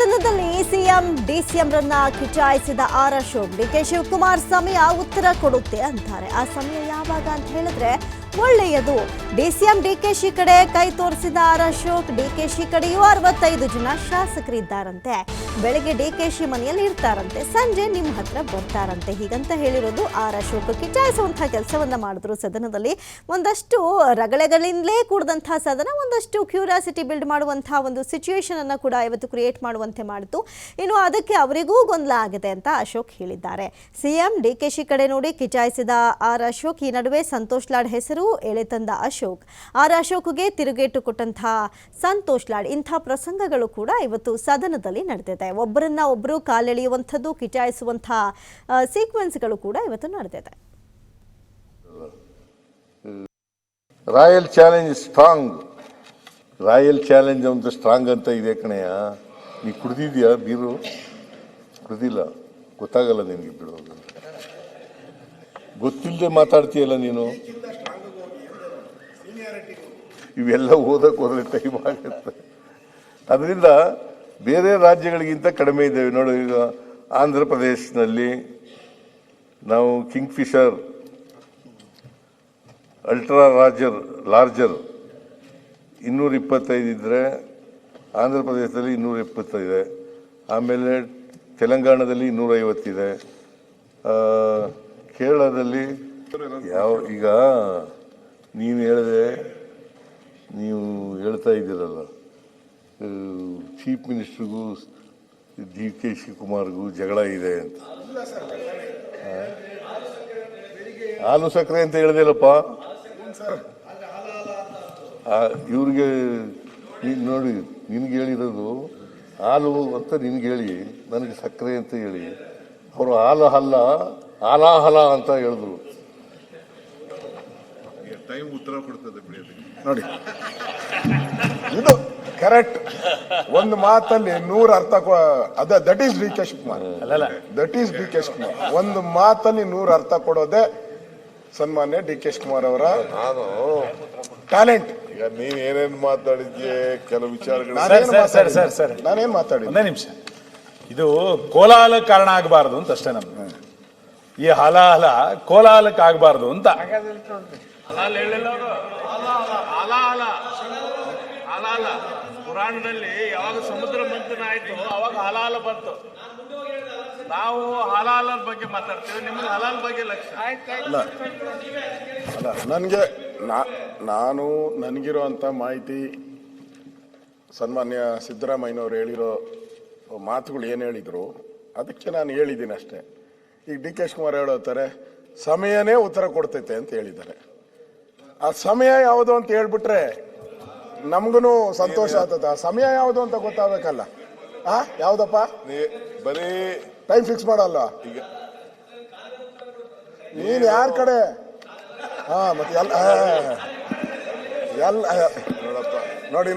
ಸದನದಲ್ಲಿ CM DCM ರನ್ನ ಕಿಚಾಯಿಸಿದ R Ashok DK Shivakumar ಸಮಯ ಉತ್ತರ ಕೊಡುತ್ತೆ ಅಂತಾರೆ. ಆ ಸಮಯ ಯಾವಾಗ ಅಂತ ಹೇಳಿದ್ರೆ ಒಳ್ಳೆಯದು. ಡಿಸಿಎಂ ಡಿಕೆಶಿ ಕಡೆ ಕೈ ತೋರಿಸಿದ ಆರ್ ಅಶೋಕ್ ಡಿಕೆಶಿ ಕಡೆಯೂ 65 ಜನ ಶಾಸಕರಿದ್ದಾರಂತೆ. ಬೆಳಗ್ಗೆ ಡಿಕೆಶಿ ಮನೆಯಲ್ಲಿ ಇರ್ತಾರಂತೆ, ಸಂಜೆ ನಿಮ್ಮ ಹತ್ರ ಬರ್ತಾರಂತೆ. ಹೀಗಂತ ಹೇಳಿರೋದು ಆರ್ ಅಶೋಕ್. ಕಿಚಾಯಿಸುವಂತಹ ಕೆಲಸವನ್ನ ಮಾಡಿದ್ರು ಸದನದಲ್ಲಿ. ಒಂದಷ್ಟು ರಗಳೆಗಳಿಂದಲೇ ಕೂಡಿದಂತಹ ಸದನ ಒಂದಷ್ಟು ಕ್ಯೂರಿಯಾಸಿಟಿ ಬಿಲ್ಡ್ ಮಾಡುವಂತಹ ಒಂದು ಸಿಚುವೇಶನ್ ಅನ್ನು ಕೂಡ ಇವತ್ತು ಕ್ರಿಯೇಟ್ ಮಾಡುವಂತೆ ಮಾಡಿತು. ಇನ್ನು ಅದಕ್ಕೆ ಅವರಿಗೂ ಗೊಂದಲ ಆಗಿದೆ ಅಂತ ಅಶೋಕ್ ಹೇಳಿದ್ದಾರೆ. ಸಿಎಂ ಡಿಕೆಶಿ ಕಡೆ ನೋಡಿ ಕಿಚಾಯಿಸಿದ ಆರ್ ಅಶೋಕ್. ಈ ನಡುವೆ ಸಂತೋಷ್ ಲಾಡ್ ಹೆಸರು ಎಳೆ ತಂದ ಅಶೋಕ್, ಆರ್ ಅಶೋಕ್ಗೆ ತಿರುಗೇಟು ಕೊಟ್ಟಂತಹ ಸಂತೋಷ್ ಲಾಡ್. ಇಂಥ ಪ್ರಸಂಗಗಳು ಕೂಡ ಇವತ್ತು ಸದನದಲ್ಲಿ ನಡೆದಿದೆ. ಒಬ್ಬರನ್ನ ಒಬ್ಬರು ಕಾಲೆಳೆಯುವಂಥದ್ದು, ಕಿಚಾಯಿಸುವಂತಹ ಸೀಕ್ವೆನ್ಸ್ಗಳು ಕೂಡ ಇವತ್ತು ನಡೆದಿದೆ. Royal challenge strong, royal challenge ಅಂತ ಸ್ಟ್ರಾಂಗ್ ಅಂತ ಇದೆ ಕಣಯ್ಯ. ನೀ ಕುಡ್ದಿದ್ಯಾ ಬೀರು? ಕುಡ್ದಿಲ್ಲ, ಗೊತ್ತಾಗಲ್ಲ ನಿನಗೆ. ಬಿಡೋದು ಗೊತ್ತಿಲ್ಲದೆ ಮಾತಾಡ್ತೀಯಲ್ಲ ನೀನು. ಇವೆಲ್ಲ ಓದಕ್ಕೆ ಹೋದ್ರೆ ಟೈಮ್ ಆಗುತ್ತೆ. ಅದರಿಂದ ಬೇರೆ ರಾಜ್ಯಗಳಿಗಿಂತ ಕಡಿಮೆ ಇದ್ದೇವೆ. ನೋಡಿ, ಈಗ ಆಂಧ್ರ ಪ್ರದೇಶನಲ್ಲಿ ನಾವು ಕಿಂಗ್ ಫಿಶರ್ ಅಲ್ಟ್ರಾ ಲಾರ್ಜರ್ 225 ಇದ್ದರೆ ಆಂಧ್ರ ಪ್ರದೇಶದಲ್ಲಿ 270 ಇದೆ. ಆಮೇಲೆ ತೆಲಂಗಾಣದಲ್ಲಿ 250 ಇದೆ. ಕೇರಳದಲ್ಲಿ ಈಗ ನೀನು ಹೇಳಿದೆ, ನೀವು ಹೇಳ್ತಾ ಇದ್ದೀರಲ್ಲ ಚೀಫ್ ಮಿನಿಸ್ಟ್ರಿಗೂ ಡಿ ಕೆ ಶಿವಕುಮಾರ್ಗೂ ಜಗಳ ಇದೆ ಅಂತ. ಹಾಲು ಸಕ್ಕರೆ ಅಂತ ಹೇಳ್ದಿಲ್ಲಪ್ಪ. ಇವ್ರಿಗೆ ನೋಡಿ, ನಿನ್ಗೆ ಹೇಳಿರೋದು ಹಾಲು ಅಂತ ನಿನ್ಗೆ ಹೇಳಿ, ನನಗೆ ಸಕ್ಕರೆ ಅಂತ ಹೇಳಿ, ಅವರು ಹಾಲು ಹಲ್ಲ ಹಾಲಾಹಲ ಅಂತ ಹೇಳಿದ್ರು. ಟೈಮ್ ಉತ್ತರ ಕೊಡ್ತದೆ ನೋಡಿ. ಇದು ಕರೆಕ್ಟ್. ಒಂದು ಮಾತಲ್ಲಿ 100 ಅರ್ಥ. That is D K Shivakumar. That is D K Shivakumar. ಒಂದು ಮಾತಲ್ಲಿ 100 ಅರ್ಥ ಕೊಡೋದೇ ಸನ್ಮಾನ್ಯ ಡಿ ಕೆ ಶಿವಕುಮಾರ್ ಅವರ ಟ್ಯಾಲೆಂಟ್. ಈಗ ನೀನ್ ಏನೇನ್ ಮಾತಾಡಿದ್ಯೆ, ಕೆಲವು ವಿಚಾರಗಳು ನಾನೇನ್ ಮಾತಾಡಿದ್ದೆ? ಒಂದೇ ನಿಮಿಷ. ಇದು ಕೋಲಾಹಲ ಕಾರಣ ಆಗಬಾರದು ಅಂತ ಅಷ್ಟೇ. ನಮ್ದು ಈ ಹಲಾಹಲ ಕೋಲಾಹಲಕ್ಕೆ ಆಗಬಾರ್ದು ಅಂತ. ಪುರಾಣದಲ್ಲಿ ಯಾವಾಗ ಸಮುದ್ರ ಮಂಥನ ಆಯ್ತು ಅವಾಗ ಹಲಾಲ ಬಂತು. ನಾವು ಹಲಾಲ ಬಗ್ಗೆ ಮಾತಾಡ್ತೀವಿ, ನಿಮ್ಗೆ ಹಲಾಲ್ ಬಗ್ಗೆ ಲಕ್ಷ್ಯ ಅಲ್ಲ. ನಾನು ನನಗಿರುವಂತ ಮಾಹಿತಿ, ಸನ್ಮಾನ್ಯ ಸಿದ್ದರಾಮಯ್ಯನವ್ರು ಹೇಳಿರೋ ಮಾತುಗಳು ಏನು ಹೇಳಿದ್ರು ಅದಕ್ಕೆ ನಾನು ಹೇಳಿದ್ದೀನಿ ಅಷ್ಟೇ. ಈಗ ಡಿ ಕೆ ಶಿವಕುಮಾರ್ ಹೇಳೋತಾರೆ ಸಮಯನೇ ಉತ್ತರ ಕೊಡ್ತೈತೆ ಅಂತ ಹೇಳಿದ್ದಾರೆ. ಆ ಸಮಯ ಯಾವುದು ಅಂತ ಹೇಳ್ಬಿಟ್ರೆ ನಮ್ಗೂ ಸಂತೋಷ ಆಗ್ತದೆ. ಆ ಸಮಯ ಯಾವುದು ಅಂತ ಗೊತ್ತಾಗಬೇಕಲ್ಲ. ಯಾವ್ದಪ್ಪ? ಬರೀ ಟೈಮ್ ಫಿಕ್ಸ್ ಮಾಡಲ್ಲ. ಈಗ ನೀನ್ ಯಾರ ಕಡೆ? ಮತ್ತೆ ಎಲ್ಲ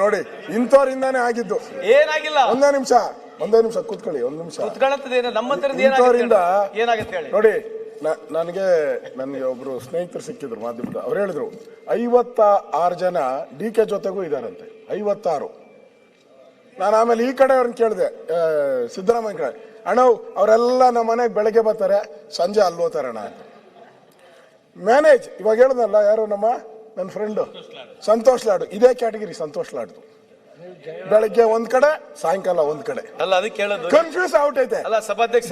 ನೋಡಿ ಇಂಥವ್ರಿಂದಾನೇ ಆಗಿದ್ದು. ಏನಾಗಿಲ್ಲ. ಒಂದೇ ನಿಮಿಷ ಕೂತ್ಕೊಳ್ಳಿ. ಒಂದು ನಿಮಿಷ ನೋಡಿ. ನನಗೆ ಒಬ್ರು ಸ್ನೇಹಿತರು ಸಿಕ್ಕಿದ್ರು ಮಾಧ್ಯಮದ. ಅವ್ರು ಹೇಳಿದ್ರು 56 ಜನ ಡಿ ಕೆ ಜೊತೆಗೂ ಇದಾರಂತೆ. 56. ನಾನು ಆಮೇಲೆ ಈ ಕಡೆ ಅವ್ರನ್ನ ಕೇಳಿದೆ, ಸಿದ್ದರಾಮಯ್ಯ ಕಡೆ, ಅಣ್ಣ ಅವರೆಲ್ಲ ನಮ್ಮ ಮನೆಗೆ ಬೆಳಗ್ಗೆ ಬರ್ತಾರೆ, ಸಂಜೆ ಅಲ್ಲಿ ಹೋಗ್ತಾರಣ್ಣ ಅಂತ. ಮ್ಯಾನೇಜ್ ಇವಾಗ ಹೇಳಿದ್ನಲ್ಲ, ಯಾರು ನನ್ನ ಫ್ರೆಂಡ್ ಸಂತೋಷ್ ಲಾಡು, ಇದೇ ಕ್ಯಾಟಗಿರಿ ಸಂತೋಷ್ ಲಾಡ್ದು. ಬೆಳಗ್ಗೆ ಒಂದ್ ಕಡೆ, ಸಾಯಂಕಾಲ ಒಂದ್ ಕಡೆ. ಕನ್ಫ್ಯೂಸ್ ಔಟೈತೆ.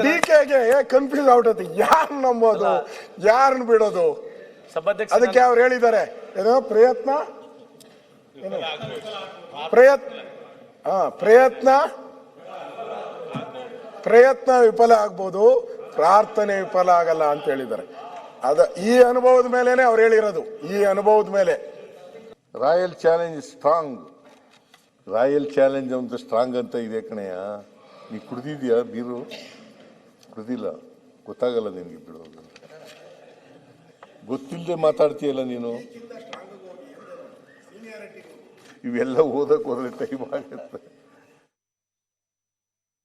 ಡಿಕೆಗೆ ಕನ್ಫ್ಯೂಸ್ ಔಟೈತೆ. ಯಾರು ನಂಬೋದು, ಯಾರನ್ನ ಬಿಡೋದು? ಅದಕ್ಕೆ ಅವ್ರು ಹೇಳಿದ್ದಾರೆ, ಏನೋ ಪ್ರಯತ್ನ ವಿಫಲ ಆಗ್ಬೋದು, ಪ್ರಾರ್ಥನೆ ವಿಫಲ ಆಗಲ್ಲ ಅಂತ ಹೇಳಿದ್ದಾರೆ. ಈ ಅನುಭವದ ಮೇಲೆನೆ ಅವ್ರು ಹೇಳಿರೋದು. ಈ ಅನುಭವದ ಮೇಲೆ royal challenge strong, royal challenge ಅಂತ ಸ್ಟ್ರಾಂಗ್ ಅಂತ ಇದೆ ಕಣಯ್ಯ. ನೀ ಕುಡ್ದಿದ್ಯಾ ಬೀರು? ಕುಡ್ದಿಲ್ಲ, ಗೊತ್ತಾಗಲ್ಲ ನಿನಗೆ. ಬಿಡೋದು ಗೊತ್ತಿಲ್ಲದೆ ಮಾತಾಡ್ತೀಯಲ್ಲ ನೀನು. ಇವೆಲ್ಲ ಓದಕ್ಕೆ ಹೋದ್ರೆ ಟೈಮ್ ಆಗುತ್ತೆ.